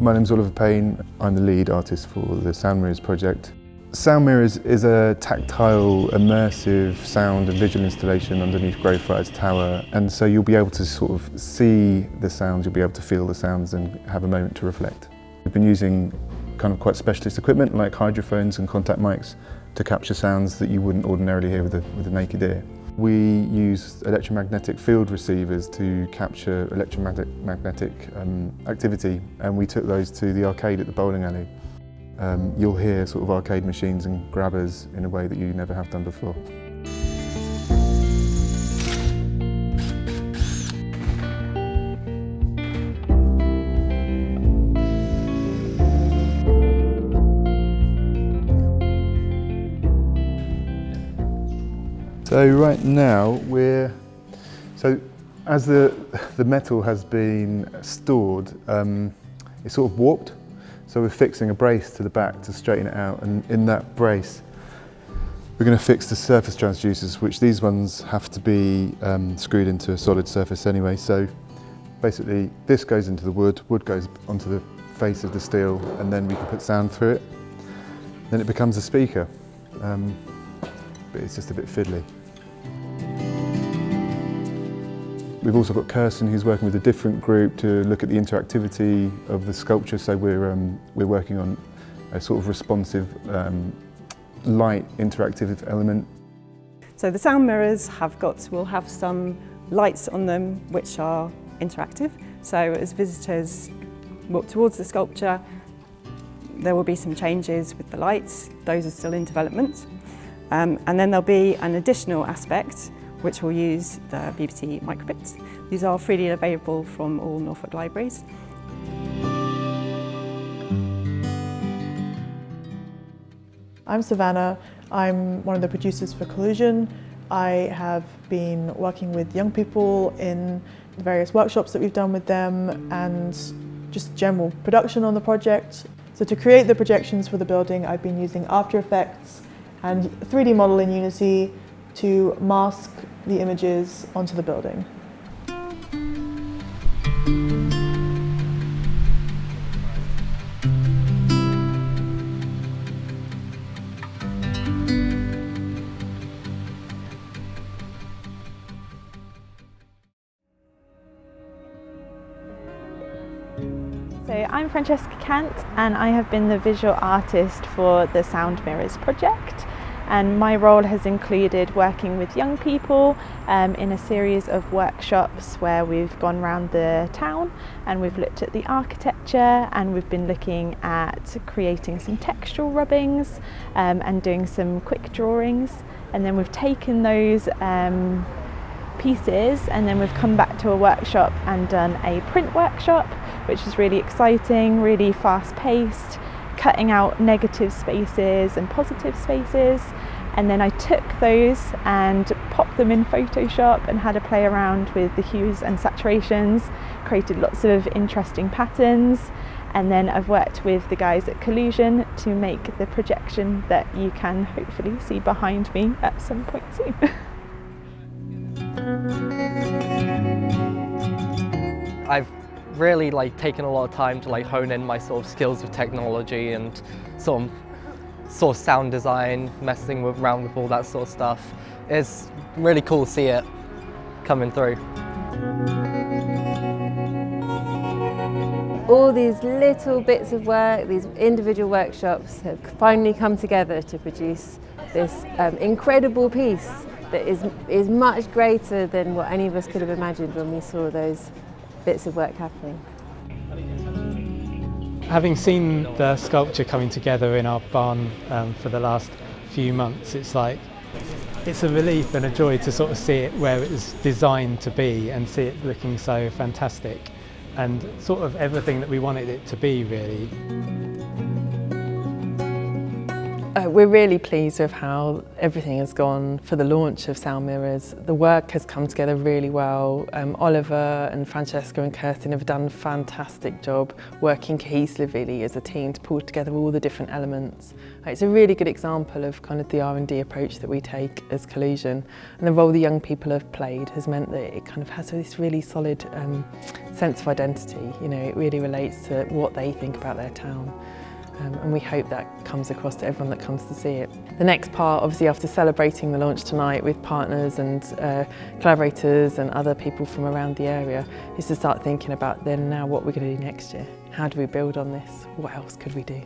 My name's Oliver Payne. I'm the lead artist for the Sound Mirrors project. Sound Mirrors is a tactile, immersive sound and visual installation underneath Greyfriars Tower, and so you'll be able to sort of see the sounds, you'll be able to feel the sounds and have a moment to reflect. We've been using kind of quite specialist equipment like hydrophones and contact mics to capture sounds that you wouldn't ordinarily hear with a naked ear. We use electromagnetic field receivers to capture electromagnetic activity, and we took those to the arcade at the bowling alley. You'll hear sort of arcade machines and grabbers in a way that you never have done before. So right now as the metal has been stored, it's sort of warped. So we're fixing a brace to the back to straighten it out, and in that brace we're going to fix the surface transducers, which these ones have to be screwed into a solid surface anyway. So basically this goes into the wood goes onto the face of the steel, and then we can put sound through it. Then it becomes a speaker, but it's just a bit fiddly. We've also got Kirsten, who's working with a different group to look at the interactivity of the sculpture. So we're working on a sort of responsive, light interactive element. So the sound mirrors will have some lights on them which are interactive. So as visitors walk towards the sculpture, there will be some changes with the lights. Those are still in development. And then there'll be an additional aspect which will use the BBC microbits. These are freely available from all Norfolk libraries. I'm Savannah. I'm one of the producers for Collusion. I have been working with young people in the various workshops that we've done with them and just general production on the project. So to create the projections for the building, I've been using After Effects and 3D model in Unity to mask the images onto the building. So I'm Francesca Kant, and I have been the visual artist for the Sound Mirrors project. And my role has included working with young people in a series of workshops where we've gone around the town and we've looked at the architecture, and we've been looking at creating some textural rubbings and doing some quick drawings. And then we've taken those pieces and then we've come back to a workshop and done a print workshop, which is really exciting, really fast-paced, cutting out negative spaces and positive spaces. And then I took those and popped them in Photoshop and had a play around with the hues and saturations, created lots of interesting patterns. And then I've worked with the guys at Collusion to make the projection that you can hopefully see behind me at some point soon. I've really taken a lot of time to hone in my sort of skills with technology and sort of sound design, messing around with all that sort of stuff. It's really cool to see it coming through. All these little bits of work, these individual workshops have finally come together to produce this incredible piece that is much greater than what any of us could have imagined when we saw those bits of work happening. Having seen the sculpture coming together in our barn for the last few months, it's a relief and a joy to sort of see it where it was designed to be and see it looking so fantastic and sort of everything that we wanted it to be, really. We're really pleased with how everything has gone for the launch of Sound Mirrors. The work has come together really well. Oliver and Francesca and Kirsten have done a fantastic job working cohesively as a team to pull together all the different elements. It's a really good example of kind of the R&D approach that we take as Collusion, and the role the young people have played has meant that it kind of has this really solid sense of identity. You know, it really relates to what they think about their town. And we hope that comes across to everyone that comes to see it. The next part, obviously after celebrating the launch tonight with partners and collaborators and other people from around the area, is to start thinking about then now what we're going to do next year. How do we build on this? What else could we do?